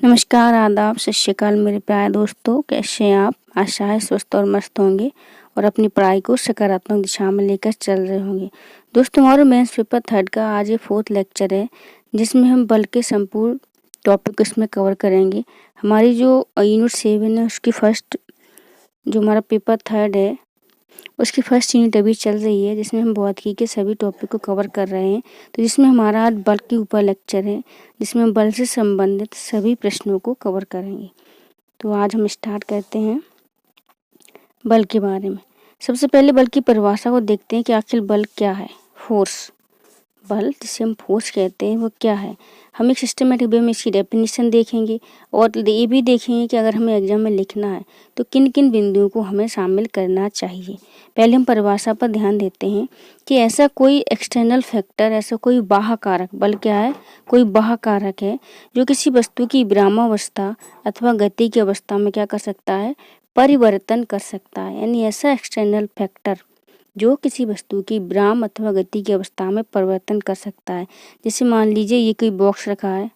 नमस्कार, आदाब, सत श्री अकाल मेरे प्यारे दोस्तों। कैसे हैं आप? आशा है स्वस्थ और मस्त होंगे और अपनी पढ़ाई को सकारात्मक दिशा में लेकर चल रहे होंगे। दोस्तों, हमारे मेंस पेपर थर्ड का आज ये 4th लेक्चर है, जिसमें हम बल के संपूर्ण टॉपिक इसमें कवर करेंगे। हमारी जो यूनिट 7 है उसकी फर्स्ट, जो हमारा पेपर थर्ड है उसकी फर्स्ट यूनिट अभी चल रही है, जिसमें हम भौतिकी के सभी टॉपिक को कवर कर रहे हैं। तो जिसमें हमारा आज बल के ऊपर लेक्चर है, जिसमें हम बल से संबंधित सभी प्रश्नों को कवर करेंगे। तो आज हम स्टार्ट करते हैं बल के बारे में। सबसे पहले बल की परिभाषा को देखते हैं कि आखिर बल क्या है। फोर्स, बल जिसे हम फोर्स कहते हैं वो क्या है। हम एक सिस्टमेटिक वे में इसकी डेफिनेशन देखेंगे और ये भी देखेंगे कि अगर हमें एग्जाम में लिखना है तो किन किन बिंदुओं को हमें शामिल करना चाहिए। पहले हम परिभाषा पर ध्यान देते हैं कि ऐसा कोई एक्सटर्नल फैक्टर, ऐसा कोई बाह्य कारक, बल क्या है, कोई बाह्य कारक है जो किसी वस्तु की विरामावस्था अथवा गति की अवस्था में क्या कर सकता है, परिवर्तन कर सकता है। यानी ऐसा एक्सटर्नल फैक्टर जो किसी वस्तु की विराम अथवा गति की अवस्था में परिवर्तन कर सकता है। जैसे मान लीजिए ये कोई बॉक्स रखा है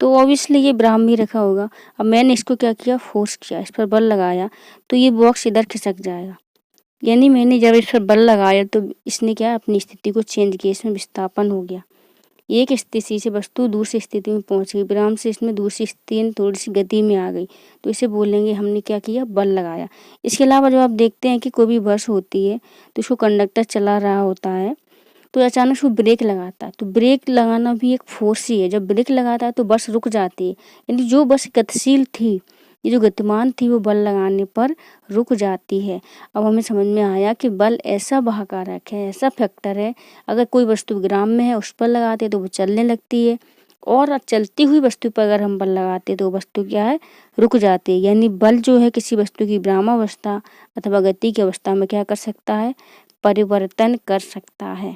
तो ऑब्वियसली ये विराम ही रखा होगा। अब मैंने इसको क्या किया, फोर्स किया, इस पर बल लगाया तो ये बॉक्स इधर खिसक जाएगा। यानी मैंने जब इस पर बल लगाया तो इसने क्या, अपनी स्थिति को चेंज किया, इसमें विस्थापन हो गया। एक स्थिति से वस्तु दूसरी स्थिति में पहुंच गई, विराम से इसमें दूसरी स्थिति थोड़ी सी गति में आ गई, तो इसे बोलेंगे हमने क्या किया, बल लगाया। इसके अलावा जब आप देखते हैं कि कोई भी बस होती है तो उसको कंडक्टर चला रहा होता है तो अचानक से वो ब्रेक लगाता है, तो ब्रेक लगाना भी एक फोर्स ही है। जब ब्रेक लगाता है तो बस रुक जाती है, यानी जो बस गतिशील थी, ये जो गतिमान थी, वो बल लगाने पर रुक जाती है। अब हमें समझ में आया कि बल ऐसा बाह्य कारक है, ऐसा फैक्टर है, अगर कोई वस्तु विराम में है उस पर लगाते तो वो चलने लगती है, और चलती हुई वस्तु पर अगर हम बल लगाते तो वस्तु क्या है, रुक जाती है। यानी बल जो है किसी वस्तु की विरामावस्था अथवा गति की अवस्था में क्या कर सकता है, परिवर्तन कर सकता है,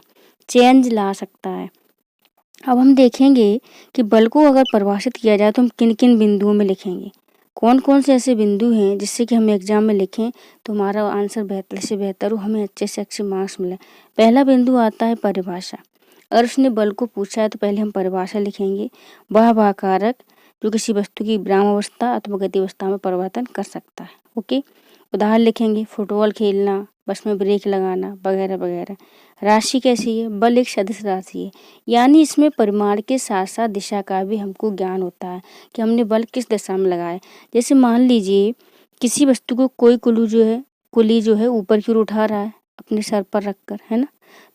चेंज ला सकता है। अब हम देखेंगे कि बल को अगर परिभाषित किया जाए तो हम किन किन बिंदुओं में लिखेंगे, कौन कौन से ऐसे बिंदु हैं जिससे कि हम एग्जाम में लिखें तो हमारा आंसर बेहतर से बेहतर हो, हमें अच्छे से अच्छे मार्क्स मिले। पहला बिंदु आता है परिभाषा। अगर उसने बल को पूछा है तो पहले हम परिभाषा लिखेंगे, वह कारक जो किसी वस्तु की विरामावस्था अथवा गति अवस्था में परिवर्तन कर सकता है। ओके, उदाहरण लिखेंगे, फुटबॉल खेलना, बस में ब्रेक लगाना वगैरह वगैरह। राशि कैसी है, बल एक सदिश राशि है, यानी इसमें परिमाण के साथ साथ दिशा का भी हमको ज्ञान होता है कि हमने बल किस दिशा में लगाया। जैसे मान लीजिए किसी वस्तु को कोई कुली जो है ऊपर की ओर उठा रहा है अपने सर पर रखकर, है ना,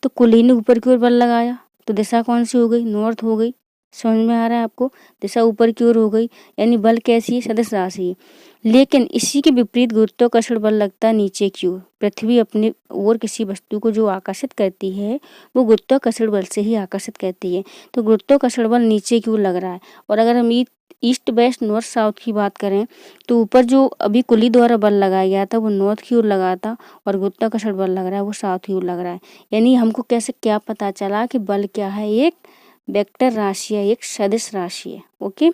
तो कुली ने ऊपर की ओर बल लगाया तो दिशा कौन सी हो गई, नॉर्थ हो गई। समझ में आ रहा है आपको, दिशा ऊपर की ओर हो गई, यानी बल कैसी है, सदिश राशि है। लेकिन इसी के विपरीत गुरुत्वाकर्षण बल लगता है नीचे की ओर। पृथ्वी अपने ओर किसी वस्तु को जो आकर्षित करती है वो गुरुत्वाकर्षण बल से ही आकर्षित करती है, तो गुरुत्वाकर्षण बल नीचे की ओर लग रहा है। और अगर हम ईस्ट वेस्ट नॉर्थ साउथ की बात करें तो ऊपर जो अभी कुली द्वारा बल लगाया गया था वो नॉर्थ की ओर लगा था और गुरुत्वाकर्षण बल लग रहा है वो साउथ की ओर लग रहा है। यानी हमको कैसे क्या पता चला कि बल क्या है, एक वेक्टर राशि है, एक सदिश राशि है। ओके,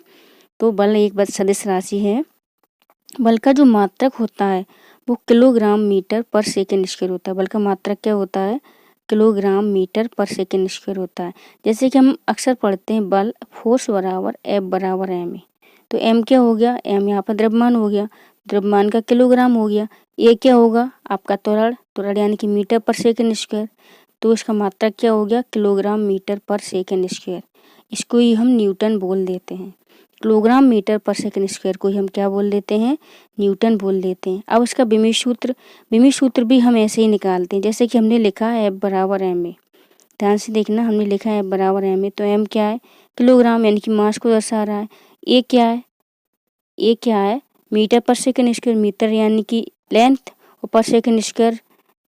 तो बल एक सदिश राशि है। बल का जो मात्रक होता है वो किलोग्राम मीटर पर सेकेंड स्क्वायर होता है। बल का मात्रक क्या होता है, किलोग्राम मीटर पर सेकेंड स्क्वायर होता है। जैसे कि हम अक्सर पढ़ते हैं बल फोर्स बराबर F बराबर m है, तो m क्या हो गया, m यहाँ पर द्रव्यमान हो गया, द्रव्यमान का किलोग्राम हो गया। ये क्या होगा, आपका त्वरण यानी कि मीटर पर सेकेंड स्क्वायर, तो इसका मात्रक क्या हो गया, किलोग्राम मीटर पर सेकेंड स्क्वायर। इसको ही हम न्यूटन बोल देते हैं। किलोग्राम मीटर पर सेकेंड स्क्वायर को ही हम क्या बोल देते हैं, न्यूटन बोल देते हैं। अब उसका विमीय सूत्र भी हम ऐसे ही निकालते हैं, जैसे कि हमने लिखा है F बराबर m है। ध्यान से देखना, हमने लिखा है F बराबर m है, तो m क्या है, किलोग्राम यानी कि मास को दर्शा रहा है। ए क्या है, मीटर पर सेकेंड स्क्वायर, मीटर यानी कि लेंथ, और पर सेकेंड स्क्वायर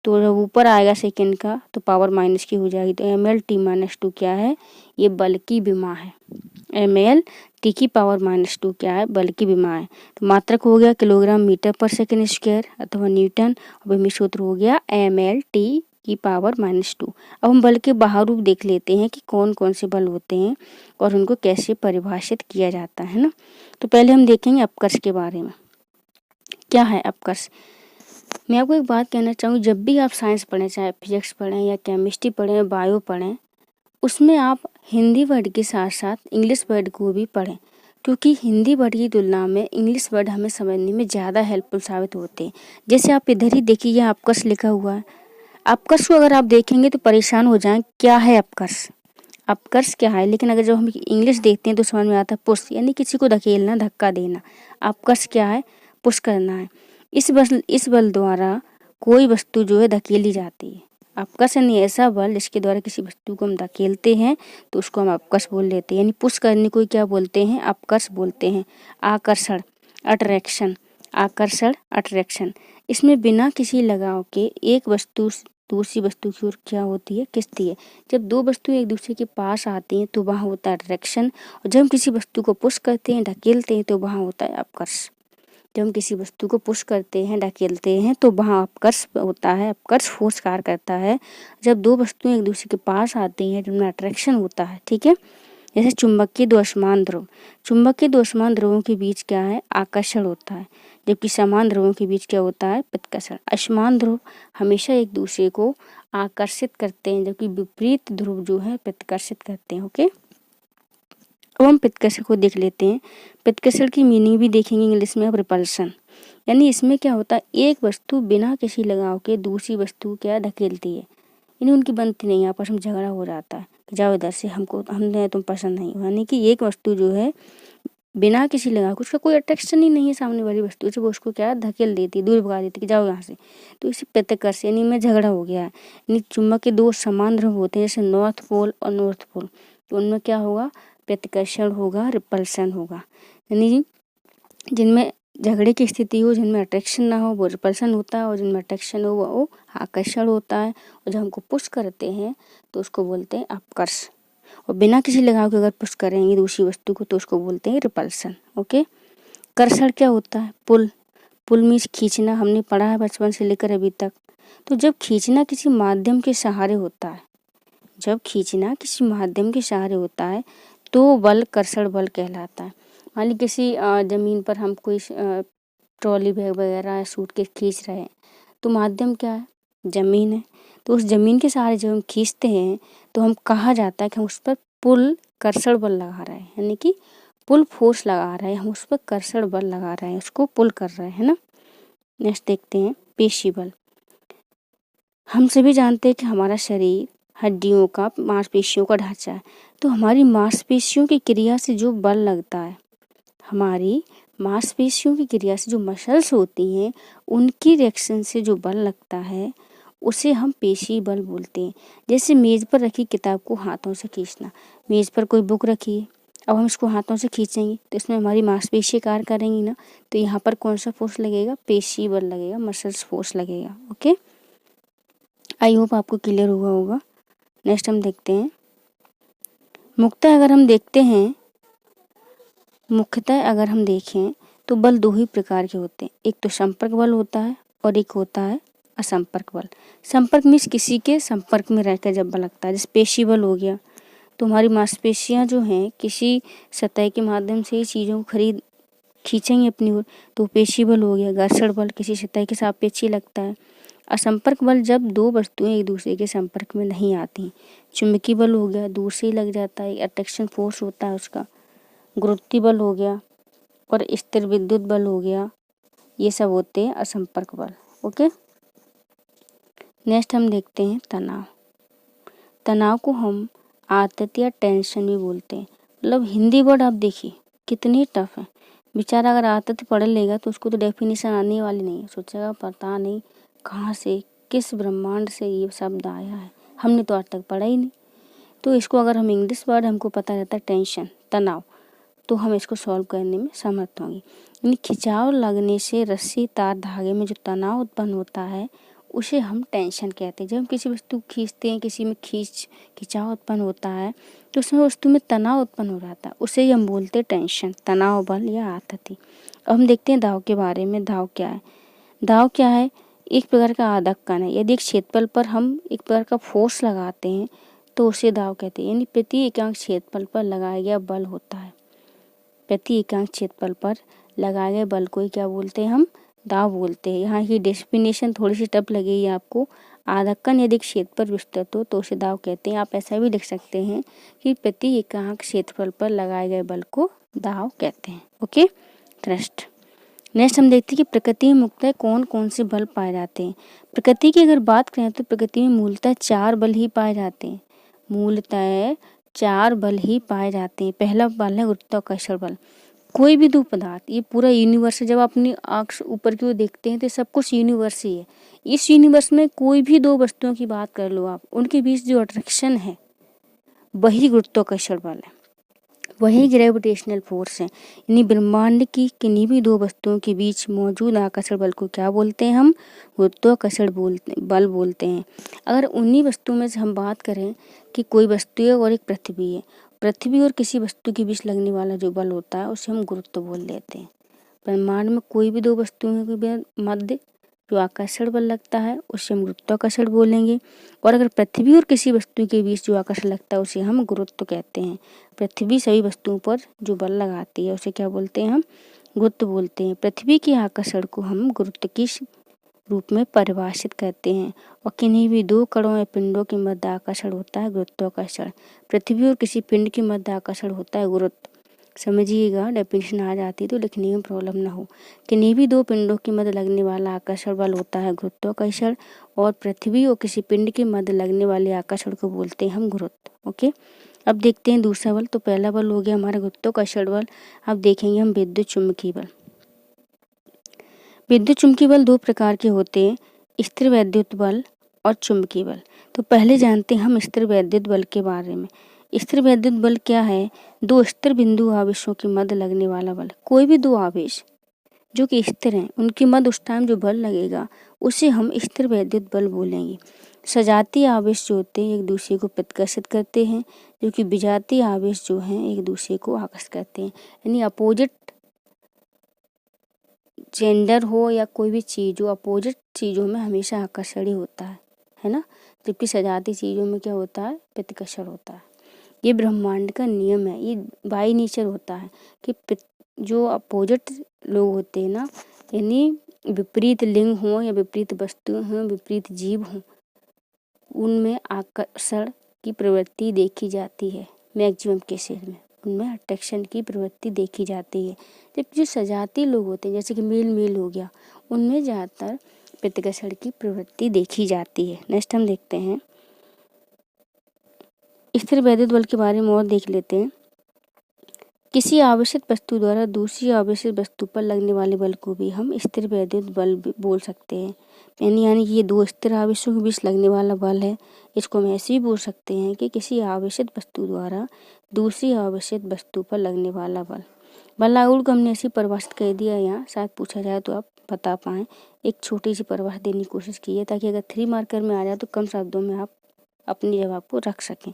तो जब ऊपर आएगा सेकेंड का तो पावर माइनस की हो जाएगी, तो mL/-2 क्या है, ये बल की विमा है। mL/t की पावर -2 क्या है, बल की विमा है। तो मात्रक हो गया किलोग्राम मीटर पर सेकेंड स्क्वायर अथवा न्यूटन, और विमीय सूत्र हो गया mL/t की पावर -2। अब हम बल के बाह्य रूप देख लेते हैं कि कौन कौन से बल होते हैं और उनको कैसे परिभाषित किया जाता है ना। तो पहले हम देखेंगे अपकर्ष के बारे में। क्या है अपकर्ष, मैं आपको एक बात कहना चाहूँगी, जब भी आप साइंस पढ़ें, चाहे फिजिक्स पढ़ें या केमिस्ट्री पढ़ें, बायो पढ़ें, उसमें आप हिंदी वर्ड के साथ साथ इंग्लिश वर्ड को भी पढ़ें। क्योंकि हिंदी वर्ड की तुलना में इंग्लिश वर्ड हमें समझने में ज़्यादा हेल्पफुल साबित होते हैं। जैसे आप इधर ही देखिए, यहाँ अपकर्स लिखा हुआ है। अपकर्स को अगर आप देखेंगे तो परेशान हो जाएं, क्या है अपकर्स, अपकर्स क्या है। लेकिन अगर जब हम इंग्लिश देखते हैं तो समझ में आता है पुश, यानी किसी को धकेलना, धक्का देना। अपकर्स क्या है, पुश करना है। इस बल द्वारा कोई वस्तु जो है धकेली जाती है। अपकर्ष यानी ऐसा बल जिसके द्वारा किसी वस्तु को हम धकेलते हैं तो उसको हम अपकर्ष बोल लेते हैं। यानी पुश करने को क्या बोलते हैं, अपकर्ष बोलते हैं। आकर्षण, अट्रैक्शन, आकर्षण, अट्रैक्शन। इसमें बिना किसी लगाव के एक वस्तु दूसरी वस्तु की ओर क्या होती है, खींचती है। जब दो वस्तु एक दूसरे के पास आती हैं तो वहाँ होता है अट्रैक्शन, और जब हम किसी वस्तु को पुश करते हैं, धकेलते हैं तो वहाँ होता है अपकर्ष। जब हम किसी वस्तु को पुश करते हैं, धकेलते हैं तो वहाँ अपकर्ष होता है। अपकर्ष फोर्स कार्य करता है। जब दो वस्तुएं एक दूसरे के पास आती हैं जिनमें अट्रैक्शन होता है, ठीक है। जैसे चुंबकीय दो असमान ध्रुव, चुंबकीय दो असमान ध्रुवों के बीच क्या है, आकर्षण होता है। जबकि समान ध्रुवों के बीच क्या होता है, प्रतिकर्षण। असमान ध्रुव हमेशा एक दूसरे को आकर्षित करते हैं, जबकि विपरीत ध्रुव जो है प्रतिकर्षित करते हैं। ओके, अब हम प्रतिकर्षण को देख लेते हैं। प्रतिकर्षण की मीनिंग भी देखेंगे इंग्लिश में। अब रिपल्शन, यानी इसमें क्या होता है, एक वस्तु बिना किसी लगाव के दूसरी वस्तु क्या धकेलती है, यानी उनकी बनती नहीं, आपस में झगड़ा हो जाता है, जाओ इधर से, हमने तुम पसंद नहीं हो। यानी कि एक वस्तु जो है बिना किसी लगाव के, उसका कोई अट्रैक्शन ही नहीं है सामने वाली वस्तु से, वो उसको क्या धकेल देती है, दूर भगा देती है कि जाओ यहाँ से। तो इसी प्रतिकर्ष यानी में झगड़ा हो गया है। यानी चुंबक के दो समान ध्रुव होते हैं, जैसे नॉर्थ पोल और नॉर्थ पोल, तो उनमें क्या होगा, प्रतिकर्षण होगा, रिपल्शन होगा। यानी जिनमें झगड़े की स्थिति हो, जिनमें अट्रैक्शन ना हो, वो रिपल्शन होता है, और जिनमें अट्रैक्शन हो वो आकर्षण होता है। और जब हमको पुश करते हैं तो उसको बोलते हैं अपकर्ष, और बिना किसी लगाव के अगर पुश करेंगे दूसरी वस्तु को तो उसको बोलते हैं रिपल्शन। ओके, कर्षण क्या होता है, पुल, पुल मीन्स खींचना, हमने पढ़ा है बचपन से लेकर अभी तक। तो जब खींचना किसी माध्यम के सहारे होता है, जब खींचना किसी माध्यम के सहारे होता है तो बल कर्षण बल कहलाता है। मान ली किसी जमीन पर हम कोई ट्रॉली बैग वगैरह सूटकेस खींच रहे हैं, तो माध्यम क्या है, जमीन है। तो उस जमीन के सहारे जब हम खींचते हैं तो हम कहा जाता है कि हम उस पर पुल कर्षण बल लगा रहे हैं, यानी कि पुल फोर्स लगा रहे हैं, हम उस पर कर्षण बल लगा रहे हैं, उसको पुल कर रहे हैं ना। नेक्स्ट देखते हैं पेशी बल। हम सभी जानते हैं कि हमारा शरीर हड्डियों का, मांसपेशियों का ढांचा है। तो हमारी मांसपेशियों की क्रिया से जो बल लगता है, हमारी मांसपेशियों की क्रिया से जो मसल्स होती हैं उनकी रिएक्शन से जो बल लगता है उसे हम पेशी बल बोलते हैं। जैसे मेज़ पर रखी किताब को हाथों से खींचना, मेज़ पर कोई बुक रखी है, अब हम इसको हाथों से खींचेंगे तो इसमें हमारी मांसपेशी कार्य करेंगी ना, तो यहाँ पर कौन सा फोर्स लगेगा, पेशी बल लगेगा, मसल्स फोर्स लगेगा। ओके, आई होप आपको क्लियर हुआ होगा। नेक्स्ट हम देखते हैं मुख्यतः अगर हम देखें तो बल दो ही प्रकार के होते हैं। एक तो संपर्क बल होता है और एक होता है असंपर्क बल। संपर्क मीन्स किसी के संपर्क में रहकर जब बल लगता है, जैसे पेशी बल हो गया, तो हमारी मांसपेशियां जो हैं किसी सतह के माध्यम से ही चीज़ों को खींचेंगे अपनी ओर, तो पेशी बल हो गया। घर्षण बल किसी सतह के सापेक्ष ही लगता है। असंपर्क बल जब दो वस्तुएं एक दूसरे के संपर्क में नहीं आती। चुंबकीय बल हो गया, दूर से ही लग जाता है, अट्रैक्शन फोर्स होता है उसका। गुरुत्वीय बल हो गया और स्थिर विद्युत बल हो गया, ये सब होते हैं असंपर्क बल। ओके, नेक्स्ट हम देखते हैं तनाव। तनाव को हम आतत या टेंशन भी बोलते हैं। मतलब हिंदी वर्ड आप देखिए कितनी टफ है। बेचारा अगर आतत पढ़ लेगा तो उसको तो डेफिनेशन आने वाली नहीं है, सोचेगा पता नहीं कहाँ से, किस ब्रह्मांड से ये शब्द आया है, हमने तो आज तक पढ़ा ही नहीं। तो इसको अगर हम इंग्लिश वर्ड हमको पता रहता है टेंशन, तनाव, तो हम इसको सॉल्व करने में समर्थ होंगे। यानी खिंचाव लगने से रस्सी तार धागे में जो तनाव उत्पन्न होता है उसे हम टेंशन कहते हैं। जब हम किसी वस्तु को खींचते हैं, किसी में खिंचाव उत्पन्न होता है तो उसमें वस्तु में तनाव उत्पन्न हो जाता है, उसे ही हम बोलते हैं टेंशन, तनाव बल या आतति। अब हम देखते हैं दाव के बारे में। दाव क्या है, दाव क्या है, एक प्रकार का आदक्कन है। यदि एक क्षेत्रफल पर हम एक प्रकार का फोर्स लगाते हैं तो उसे दाव कहते हैं। यानी प्रति एकांक क्षेत्रफल पर लगाया गया बल होता है। प्रति एकांक क्षेत्रफल पर लगाए गए बल को ही क्या बोलते हैं, हम दाव बोलते हैं। यहाँ की डेफिनेशन थोड़ी सी टफ लगेगी आपको। आदक्कन यदि क्षेत्र पर विस्तृत हो तो उसे दाव कहते हैं। आप ऐसा भी लिख सकते हैं कि प्रति एकांक क्षेत्रफल पर लगाए गए बल को दाव कहते हैं। Okay, trust. नेक्स्ट हम देखते हैं कि प्रकृति में मुख्यतः कौन कौन से बल पाए जाते हैं। प्रकृति की अगर बात करें तो प्रकृति में मूलतः 4 बल ही पाए जाते हैं। मूलतः 4 बल ही पाए जाते हैं। पहला बल है गुरुत्वाकर्षण बल। कोई भी दो पदार्थ, ये पूरा यूनिवर्स, जब आप अपनी आँख से ऊपर की ओर देखते हैं तो सब कुछ यूनिवर्स ही है। इस यूनिवर्स में कोई भी दो वस्तुओं की बात कर लो आप, उनके बीच जो अट्रैक्शन है वही गुरुत्वाकर्षण बल है, वही ग्रेविटेशनल फोर्स है। यानी ब्रह्मांड की किन्हीं भी दो वस्तुओं के बीच मौजूद आकर्षण बल को क्या बोलते हैं हम? गुरुत्वाकर्षण बल बोलते हैं। अगर उन्हीं वस्तुओं में से हम बात करें कि कोई वस्तु है और एक पृथ्वी है, पृथ्वी और किसी वस्तु के बीच लगने वाला जो बल होता है उसे हम गुरुत्व बोल देते हैं। ब्रह्मांड में कोई भी दो वस्तुओं के मध्य जो आकर्षण बल लगता है उसे हम गुरुत्वाकर्षण बोलेंगे। और अगर पृथ्वी और किसी वस्तु के बीच जो आकर्षण लगता है उसे हम गुरुत्व कहते हैं। पृथ्वी सभी वस्तुओं पर जो बल लगाती है उसे क्या बोलते हैं हम? गुरुत्व बोलते हैं। पृथ्वी के आकर्षण को हम गुरुत्व के रूप में परिभाषित करते हैं। और किन्हीं भी दो कणों या पिंडों के मध्य आकर्षण होता है गुरुत्वाकर्षण। पृथ्वी और किसी पिंड के मध्य आकर्षण होता है गुरुत्व। समझिएगा, डेफिनेशन आ जाती तो लिखने में प्रॉब्लम ना हो। किन्हीं भी दो पिंडों के मध्य लगने वाला आकर्षण बल होता है गुरुत्वाकर्षण, और पृथ्वी और किसी पिंड के मध्य लगने वाले आकर्षण को बोलते हैं हम गुरुत्व। ओके, अब देखते हैं दूसरा बल। तो पहला बल हो गया हमारा गुरुत्वाकर्षण बल। अब देखेंगे हम विद्युत चुम्बकीय बल। विद्युत चुम्बकीय बल दो प्रकार के होते हैं, स्थिर वैद्युत बल और चुम्बकीय बल। तो पहले जानते हैं हम स्थिर वैद्युत बल के बारे में। स्थिर वैद्युत बल क्या है? दो स्थिर बिंदु आवेशों के मध्य लगने वाला बल। कोई भी दो आवेश जो कि स्थिर हैं उनके मध्य उस टाइम जो बल लगेगा उसे हम स्थिर वैद्युत बल बोलेंगे। सजातीय आवेश जो होते हैं एक दूसरे को प्रतिकर्षित करते हैं, जो कि विजातीय आवेश जो हैं एक दूसरे को आकर्षित करते हैं। यानी अपोजिट जेंडर हो या कोई भी चीज़ हो, अपोजिट चीज़ों में हमेशा आकर्षण ही होता है ना। जबकि सजातीय चीज़ों में क्या होता है? प्रतिकर्षण होता है। ये ब्रह्मांड का नियम है, ये बाई नेचर होता है कि जो अपोजिट लोग होते हैं ना, यानी विपरीत लिंग हो या विपरीत वस्तु हो, विपरीत जीव हो, उनमें आकर्षण की प्रवृत्ति देखी जाती है। मैक्सिमम केसेस में उनमें अट्रैक्शन की प्रवृत्ति देखी जाती है। जबकि जो सजातीय लोग होते हैं जैसे कि मेल हो गया, उनमें ज़्यादातर प्रतिकर्षण की प्रवृत्ति देखी जाती है। नेक्स्ट हम देखते हैं स्थिर वैद्युत बल के बारे में और देख लेते हैं। किसी आवेशित वस्तु द्वारा दूसरी आवेशित वस्तु पर लगने वाले बल को भी हम स्थिर वैद्युत बल बोल सकते हैं। यानी कि ये दो स्थिर आवेशों के बीच लगने वाला बल है। इसको हम ऐसे भी बोल सकते हैं कि किसी आवेशित वस्तु द्वारा दूसरी आवेशित वस्तु पर लगने वाला बल। बल लागू को हमने ऐसी परिभाषित कर दिया, यहाँ शायद पूछा जाए तो आप बता पाएँ। एक छोटी सी परिभाषा देने की कोशिश की है ताकि अगर 3 मार्कर में आ जाए तो कम शब्दों में आप अपने जवाब को रख सकें।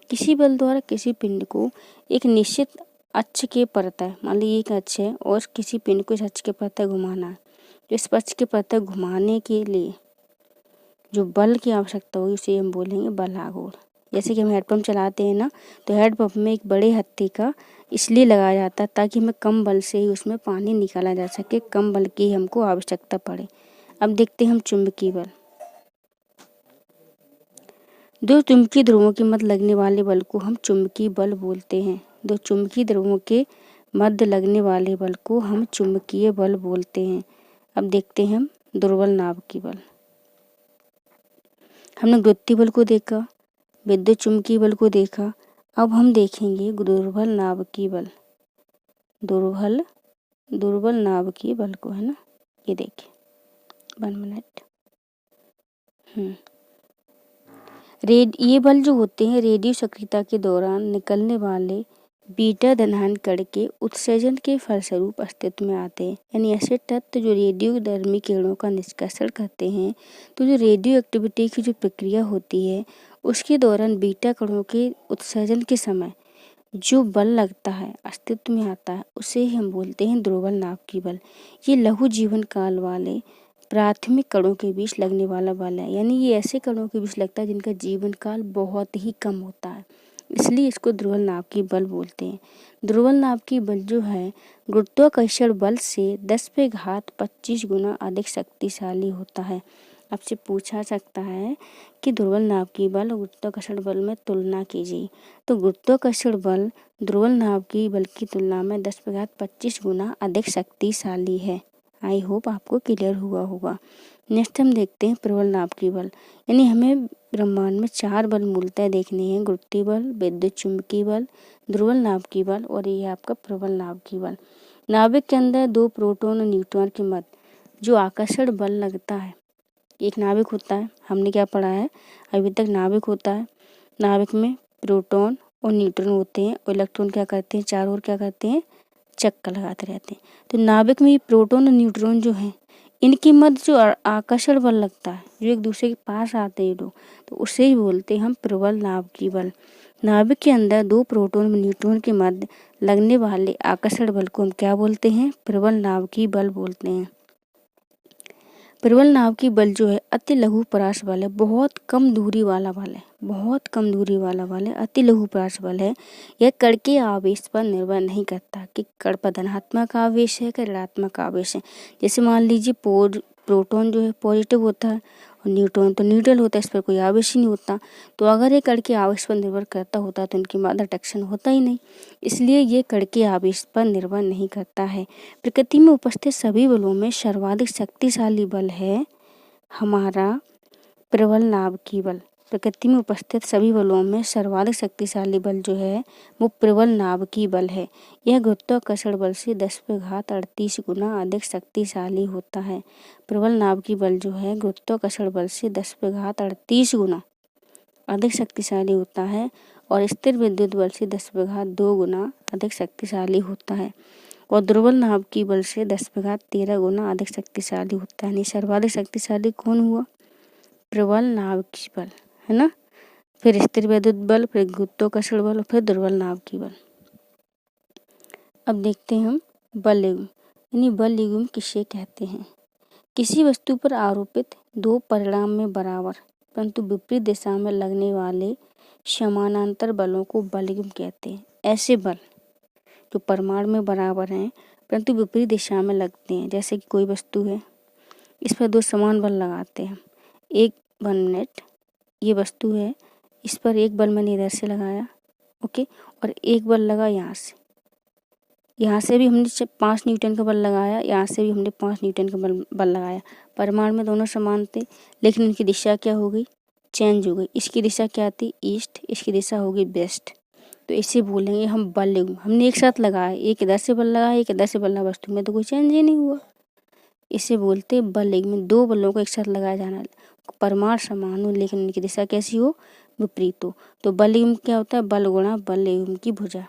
किसी बल द्वारा किसी पिंड को एक निश्चित अक्ष के प्रत्यय, मान लीजिए एक अक्ष है और किसी पिंड को इस अक्ष के प्रत्यय घुमाना है, तो इस अक्ष के प्रत्यय घुमाने के लिए जो बल की आवश्यकता होगी उसे हम बोलेंगे बल आघूर्ण। जैसे कि हम हैंडपम्प चलाते हैं ना, तो हैंडपम्प में एक बड़े हत्थे का इसलिए लगाया जाता है ताकि हमें कम बल से ही उसमें पानी निकाला जा सके, कम बल की हमको आवश्यकता पड़े। अब देखते हैं हम चुंबकीय बल। दो चुंबकीय ध्रुवों के मध्य लगने वाले बल को हम चुंबकीय बल बोलते हैं। दो चुंबकीय ध्रुवों के मध्य लगने वाले बल को हम चुंबकीय बल बोलते हैं। अब देखते हैं हम दुर्बल नाभिकीय बल। हमने गुरुत्वीय बल को देखा, विद्युत चुंबकीय बल को देखा, अब हम देखेंगे दुर्बल नाभिकीय बल। दुर्बल नाभिकीय बल को, है ना, ये देखिए 1 मिनट। ये बल जो होते हैं रेडियो सक्रियता के दौरान निकलने वाले बीटा धनायन कण के उत्सर्जन के फलस्वरूप अस्तित्व में आते हैं। यानी ऐसे तत्व जो रेडियोधर्मी किरणों का निष्कर्षण करते हैं, तो जो रेडियो एक्टिविटी की जो प्रक्रिया होती है उसके दौरान बीटा कणों के उत्सर्जन के समय जो बल लगता है, अस्तित्व में आता है, उसे ही हम बोलते हैं दुर्बल नाभिकीय बल। ये लघु जीवन काल वाले प्राथमिक कणों के बीच लगने वाला बल है। यानी ये ऐसे कणों के बीच लगता है जिनका जीवन काल बहुत ही कम होता है, इसलिए इसको दुर्बल नाभिकीय बल बोलते हैं। दुर्बल नाभिकीय बल जो है गुरुत्वाकर्षण बल से 10 पे घात 25 गुना अधिक शक्तिशाली होता है। आपसे पूछा सकता है कि दुर्बल नाभिकीय बल और गुरुत्वाकर्षण बल में तुलना कीजिए। तो गुरुत्वाकर्षण बल दुर्बल नाभिकीय बल की तुलना में 10⁻25 गुना अधिक शक्तिशाली है। आई होप आपको क्लियर हुआ होगा। नेक्स्ट हम देखते हैं प्रबल नाभिकीय बल, यानी हमें ब्रह्मांड में 4 बल मूलतः देखने हैं: गुरुत्वीय बल, विद्युत चुंबकीय बल, दुर्बल नाभिकीय बल और ये आपका प्रबल नाभिकीय बल। नाभिक के अंदर 2 प्रोटॉन और न्यूट्रॉन के मध्य जो आकर्षण बल लगता है, एक नाभिक होता है, हमने क्या पढ़ा है अभी तक, नाभिक होता है, नाभिक में प्रोटॉन और न्यूट्रॉन होते हैं और इलेक्ट्रॉन क्या करते हैं, चारों ओर क्या करते हैं, चक्कर लगाते रहते हैं। तो नाभिक में ये प्रोटॉन और न्यूट्रॉन जो हैं, इनकी मध्य जो आकर्षण बल लगता है, जो एक दूसरे के पास आते हैं लोग, तो उसे ही बोलते हैं हम प्रबल नाभिकीय बल। नाभिक के अंदर 2 प्रोटॉन और न्यूट्रॉन के मध्य लगने वाले आकर्षण बल को हम क्या बोलते हैं, प्रबल नाभिकीय बल बोलते हैं। प्रबल नाभिकीय बल जो है अति लघु परास बल है, बहुत कम दूरी वाला बल है, बहुत कम दूरी वाला बल है, अति लघु परास बल है। यह कण के आवेश पर निर्भर नहीं करता कि कण पर धनात्मक आवेश है कि ऋणात्मक आवेश है। जैसे मान लीजिए प्रोटॉन जो है पॉजिटिव होता है और न्यूट्रॉन तो न्यूट्रल होता है, इस पर कोई आवेश ही नहीं होता। तो अगर ये कण के आवेश पर निर्भर करता होता तो इनके मध्य अट्रैक्शन होता ही नहीं, इसलिए ये कण के आवेश पर निर्भर नहीं करता है। प्रकृति में उपस्थित सभी बलों में सर्वाधिक शक्तिशाली बल है हमारा प्रबल नाभिकीय बल। प्रकृति में उपस्थित सभी बलों में सर्वाधिक शक्तिशाली बल जो है वो प्रबल नाभिकीय बल है। यह गुरुत्वाकर्षण बल से 10⁻38 गुना अधिक शक्तिशाली होता है। प्रबल नाभिकीय बल जो है गुरुत्वाकर्षण बल से 10⁻38 गुना अधिक शक्तिशाली होता है और स्थिर विद्युत बल से 10⁻2 गुना अधिक शक्तिशाली होता है और दुर्बल नाभिकीय बल से 10⁻13 गुना अधिक शक्तिशाली होता है। यानी सर्वाधिक शक्तिशाली कौन हुआ, प्रबल नाभिकीय बल, है ना। फिर स्थिर विद्युत बल, फिर गुरुत्वाकर्षण बल और फिर दुर्बल नाभिकीय बल। अब देखते हैं हम बल युग्म, यानी बल युग्म किसे कहते हैं। किसी वस्तु पर आरोपित 2 परिणाम में बराबर परंतु विपरीत दिशा में लगने वाले समानांतर बलों को बल युग्म कहते हैं। ऐसे बल जो परिमाण में बराबर हैं परंतु विपरीत दिशा में लगते हैं, जैसे कि कोई वस्तु है, इस पर 2 समान बल लगाते हैं। एक 1 मिनट, ये वस्तु है, इस पर एक बल मैंने इधर से लगाया, ओके, और एक बल लगा यहाँ से भी हमने 5 न्यूटन का बल लगाया, यहाँ से भी हमने 5 न्यूटन का बल लगाया। परिमाण में दोनों समान थे, लेकिन इनकी दिशा क्या हो गई, चेंज हो गई। इसकी दिशा क्या थी, ईस्ट, इसकी दिशा हो गई वेस्ट। तो इसे बोलेंगे हम बल युग्म। हमने एक साथ लगाया, एक इधर से बल लगाया, एक इधर से बल लगा, वस्तु में तो कोई चेंज ही नहीं हुआ। इसे बोलते बल युग्म। 2 बलों को एक साथ लगाया जाना, परिमाण समान हो लेकिन इनकी दिशा कैसी हो, विपरीत हो। तो बल युग्म क्या होता है, बल गुणा बल युग्म की भुजा।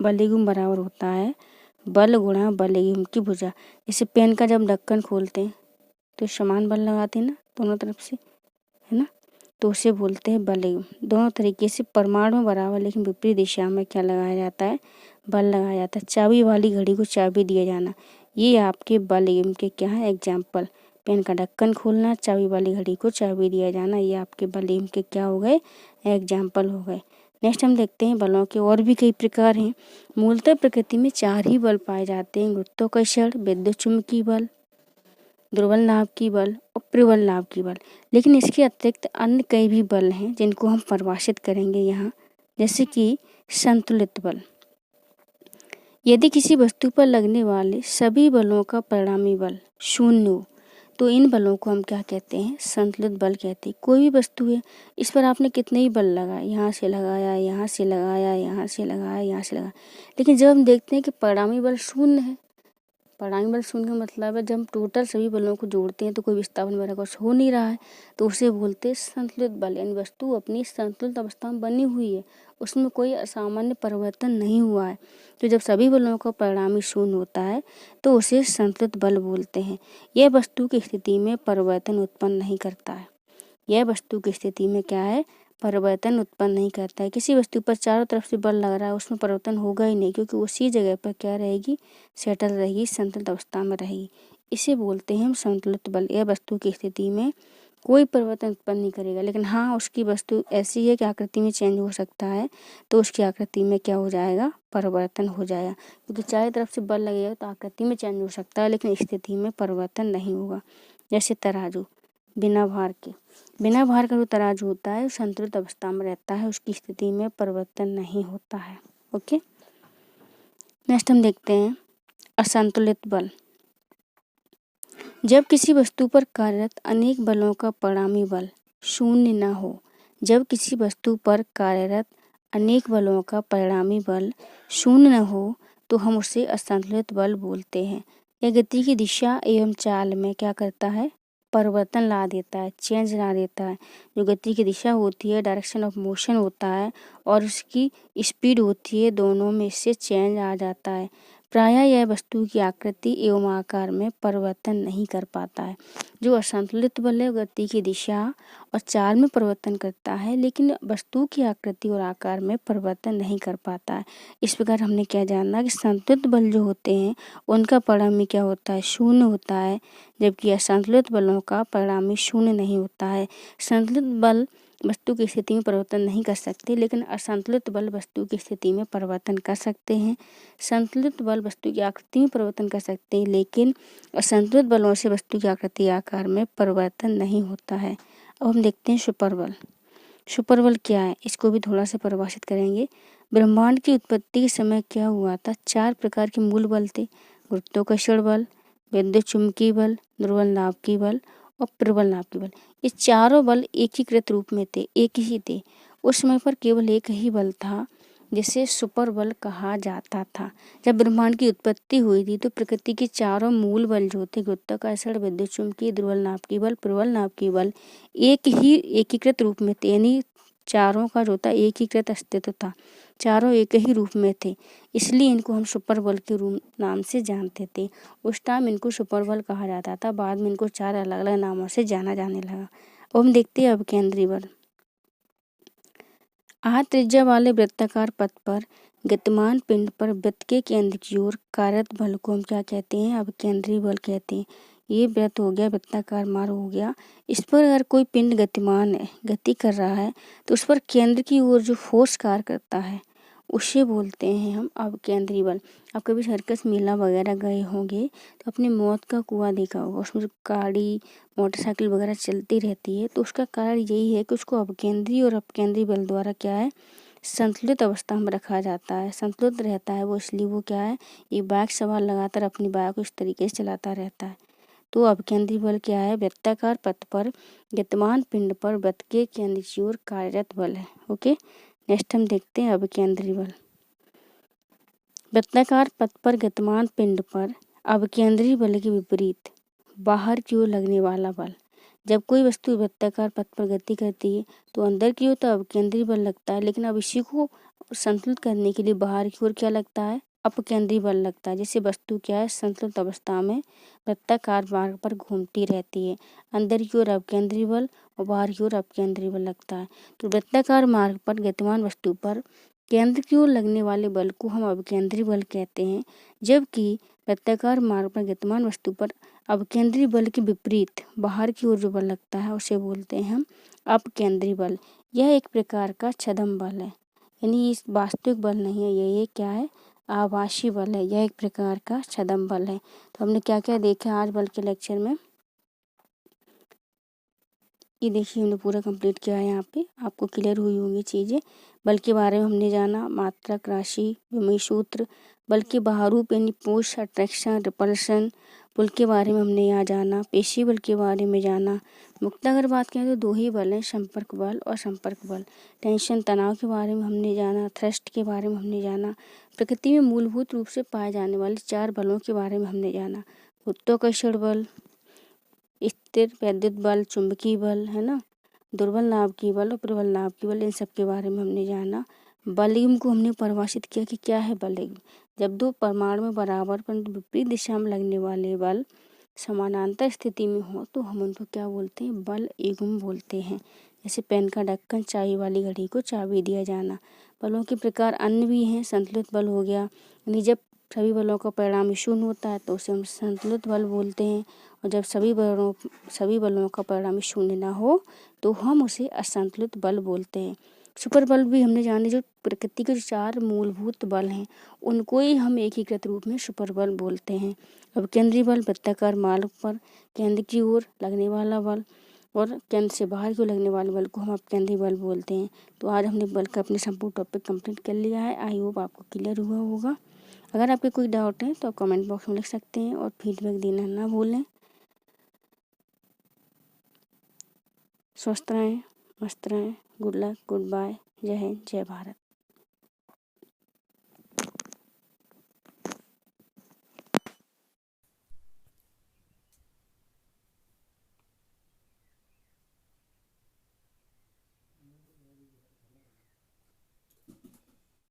बल युग्म बराबर होता है बल गुणा बल युग्म की भुजा। जैसे पेन का जब ढक्कन खोलते हैं तो समान बल लगाते हैं ना दोनों तरफ से, है ना, तो उसे बोलते हैं बल युग्म। दोनों तरीके से परिमाण में बराबर लेकिन विपरीत दिशा में क्या लगाया जाता है, बल लगाया जाता है। चाबी वाली घड़ी को चाबी दिया जाना, ये आपके बल युग्म के क्या है एग्जाम्पल। पेन का ढक्कन खोलना, चाबी वाली घड़ी को चाबी दिया जाना, ये आपके बल युग्म के क्या हो गए, एग्जाम्पल हो गए। नेक्स्ट हम देखते हैं बलों के और भी कई प्रकार हैं। मूलतः प्रकृति में 4 ही बल पाए जाते हैं: गुरुत्वाकर्षण, विद्युत चुंबकीय बल, दुर्बल नाभिकीय बल और प्रबल नाभिकीय बल। लेकिन इसके अतिरिक्त अन्य कई भी बल हैं जिनको हम परिभाषित करेंगे यहाँ, जैसे कि संतुलित बल। यदि किसी वस्तु पर लगने वाले सभी बलों का परिणामी बल 0 हो तो इन बलों को हम क्या कहते हैं, संतुलित बल कहते हैं। कोई भी वस्तु है, इस पर आपने कितने ही बल लगाए, यहाँ से लगाया, यहाँ से लगाया, यहाँ से लगाया, यहाँ से लगाया, लेकिन जब हम देखते हैं कि परिणामी बल 0 है, परिणामी बल 0 का मतलब है जब हम टोटल सभी बलों को जोड़ते हैं तो कोई विस्थापन वगैरह कुछ हो नहीं रहा है, तो उसे बोलते हैं संतुलित बल। यानी वस्तु अपनी संतुलित अवस्था में बनी हुई है, उसमें कोई असामान्य परिवर्तन नहीं हुआ है। तो जब सभी बलों का परिणामी 0 होता है तो उसे संतुलित बल बोलते हैं। यह वस्तु की स्थिति में परिवर्तन उत्पन्न नहीं करता है। यह वस्तु की स्थिति में क्या है, परिवर्तन उत्पन्न नहीं करता है। किसी वस्तु पर चारों तरफ से बल लग रहा है, उसमें परिवर्तन होगा ही नहीं, क्योंकि उसी जगह पर क्या रहेगी, सेटल रहेगी, संतुलित अवस्था में रहेगी। इसे बोलते हैं हम संतुलित बल। यह वस्तु की स्थिति में कोई परिवर्तन उत्पन्न नहीं करेगा, लेकिन हाँ उसकी वस्तु ऐसी है कि आकृति में चेंज हो सकता है, तो उसकी आकृति में क्या हो जाएगा, परिवर्तन हो जाएगा। क्योंकि चारों तरफ से बल लगेगा तो आकृति में चेंज हो सकता है लेकिन स्थिति में परिवर्तन नहीं होगा। जैसे तराजू, बिना भार का जो तराजू होता है वो संतुलित अवस्था में रहता है, उसकी स्थिति में परिवर्तन नहीं होता है। ओके, नेक्स्ट हम देखते हैं असंतुलित बल। जब किसी वस्तु पर कार्यरत अनेक बलों का परिणामी बल शून्य न हो, जब किसी वस्तु पर कार्यरत अनेक बलों का परिणामी बल शून्य न हो तो हम उसे असंतुलित बल बोलते हैं। यह गति की दिशा एवं चाल में क्या करता है, परिवर्तन ला देता है, चेंज ला देता है। जो गति की दिशा होती है, डायरेक्शन ऑफ मोशन होता है, और उसकी स्पीड होती है, दोनों में से चेंज आ जाता है। प्रायः यह वस्तु की आकृति एवं आकार में परिवर्तन नहीं कर पाता है। जो असंतुलित बल है गति की दिशा और चाल में परिवर्तन करता है, लेकिन वस्तु की आकृति और आकार में परिवर्तन नहीं कर पाता है। इस प्रकार हमने क्या जाना कि संतुलित बल जो होते हैं उनका परिणामी क्या होता है, शून्य होता है, जबकि असंतुलित बलों का परिणामी शून्य नहीं होता है। संतुलित बल वस्तु की स्थिति में परिवर्तन नहीं कर सकते, लेकिन असंतुलित बल वस्तु की स्थिति में परिवर्तन कर सकते हैं। संतुलित बल वस्तु की आकृति में परिवर्तन कर सकते हैं, लेकिन असंतुलित बलों से वस्तु की आकृति आकार में परिवर्तन नहीं होता है। अब हम देखते हैं सुपर बल। सुपर बल क्या है, इसको भी थोड़ा सा परिभाषित करेंगे। ब्रह्मांड की उत्पत्ति के समय क्या हुआ था, 4 प्रकार के मूल बल थे। गुरुत्वाकर्षण बल, विद्युत चुंबकीय बल, दुर्बल नाभिकीय बल और प्रबल नाभिकीय बल। ये चारों बल एकीकृत रूप में थे, एक ही थे। उस समय पर केवल एक ही बल था जिसे सुपर बल कहा जाता था। जब ब्रह्मांड की उत्पत्ति हुई थी तो प्रकृति के चारों मूल बल जो थे, गुरुत्वाकर्षण, विद्युत चुंबकीय, दुर्बल नाभिकीय बल, प्रबल नाभिकीय बल, एक ही एकीकृत रूप में थे। यानी चारों का जो था एकीकृत अस्तित्व था, चारों एक ही रूप में थे, इसलिए इनको हम सुपर बल के रूप नाम से जानते थे। उस टाइम इनको सुपर बल कहा जाता था, बाद में इनको 4 अलग अलग नामों से जाना जाने लगा। अब हम देखते हैं अपकेंद्री बल। आठ त्रिज्या वाले वृत्ताकार पथ पर गतिमान पिंड पर वृत्त के केंद्र की ओर कार्यरत बल को हम क्या कहते हैं, अपकेंद्री बल कहते हैं। ये वृत्त हो गया, वृत्ताकार मार्ग हो गया। इस पर अगर कोई पिंड गतिमान है, गति कर रहा है, तो उस पर केंद्र की ओर जो फोर्स कार्य करता है उसे बोलते हैं हम अपकेंद्री बल। आप कभी सर्कस मेला वगैरह गए होंगे तो अपनी मौत का कुआं देखा होगा, उसमें जो गाड़ी मोटरसाइकिल वगैरह चलती रहती है, तो उसका कारण यही है कि उसको अपकेंद्री और अपकेंद्री बल द्वारा क्या है, संतुलित अवस्था में रखा जाता है, संतुलित रहता है वो। इसलिए वो क्या है, ये बाइक सवार लगातार अपनी बाइक को इस तरीके से चलाता रहता है। तो अपकेंद्री बल क्या है, वृत्ताकार पथ पर गतिमान पिंड पर वृत्त के केंद्र की ओर कार्यरत बल है। ओके, नेक्स्ट हम देखते हैं अपकेंद्री बल। वृत्ताकार पथ पर गतिमान पिंड पर अपकेंद्री बल के विपरीत बाहर की ओर लगने वाला बल। जब कोई वस्तु वृत्ताकार पथ पर गति करती है तो अंदर की ओर तो अपकेंद्री बल लगता है, लेकिन अब इसी को संतुलित करने के लिए बाहर की ओर क्या लगता है, अपकेंद्री बल लगता है। जैसे वस्तु क्या है, संतुलित अवस्था में वृत्ताकार मार्ग पर घूमती रहती है, अंदर की ओर अपकेंद्री बल और बाहर की ओर अपकेंद्री बल लगता है। तो वृत्ताकार मार्ग पर गतिमान वस्तु पर केंद्र की ओर लगने वाले बल को हम अपकेंद्री बल कहते हैं, जबकि वृत्ताकार मार्ग पर गतिमान वस्तु पर अपकेंद्री बल के विपरीत बाहर की ओर जो बल लगता है उसे बोलते हैं हम अपकेंद्री बल। यह एक प्रकार का छद्म बल है, यानी ये वास्तविक बल नहीं है, ये क्या है, आभासी बल है। यह एक प्रकार का छद्म बल है। तो हमने क्या क्या देखा आज बल के लेक्चर में, ये देखिए हमने पूरा कंप्लीट किया है। यहाँ पे आपको क्लियर हुई होंगी चीज़ें। बल के बारे में हमने जाना, मात्रक, राशि, विमेय सूत्र, बल के बाहरूप यानी फोर्स, अट्रैक्शन, रिपल्शन। पुल के बारे में हमने यहाँ जाना, पेशी बल के बारे में जाना। मुख्यतः अगर बात करें तो 2 ही बल हैं, संपर्क बल और संपर्क बल। टेंशन, तनाव के बारे में हमने जाना, थ्रस्ट के बारे में हमने जाना। प्रकृति में मूलभूत रूप से पाए जाने वाले 4 बलों के बारे में हमने जाना, गुरुत्वाकर्षण बल, स्थिर वैद्युत बल, चुंबकीय बल, है ना, दुर्बल नाभिकीय बल और प्रबल नाभिकीय बल, इन सब के बारे में हमने जाना। बलयुग्म को हमने परिभाषित किया कि क्या है बलयुग्म। जब 2 परमाणु में बराबर परंतु विपरीत दिशा में लगने वाले बल समानांतर स्थिति में हो तो हम उनको क्या बोलते हैं, बल युग्म बोलते हैं। जैसे पेन का ढक्कन, चाबी वाली घड़ी को चाबी दिया जाना। बलों के प्रकार अन्य भी हैं, संतुलित बल हो गया, यानी जब सभी बलों का परिणाम शून्य होता है तो उसे हम संतुलित बल बोलते हैं, और जब सभी बलों का परिणाम शून्य ना हो तो हम उसे असंतुलित बल बोलते हैं। सुपर बल भी हमने जाने, जो प्रकृति के जो 4 मूलभूत बल हैं उनको ही हम एकीकृत रूप में सुपर बल बोलते हैं। अब केंद्रीय बल वृत्ताकार मार्ग पर केंद्र की ओर लगने वाला बल और केंद्र से बाहर की ओर लगने वाले बल को हम केंद्रीय बल बोलते हैं। तो आज हमने बल का अपने संपूर्ण टॉपिक कंप्लीट कर लिया है। आई होप आपको क्लियर हुआ होगा। अगर आपके कोई डाउट है तो आप कमेंट बॉक्स में लिख सकते हैं और फीडबैक देना ना भूलें। स्वस्थ रहें, मस्त रहें। गुड लक, गुड बाय, जय हिंद, जय भारत।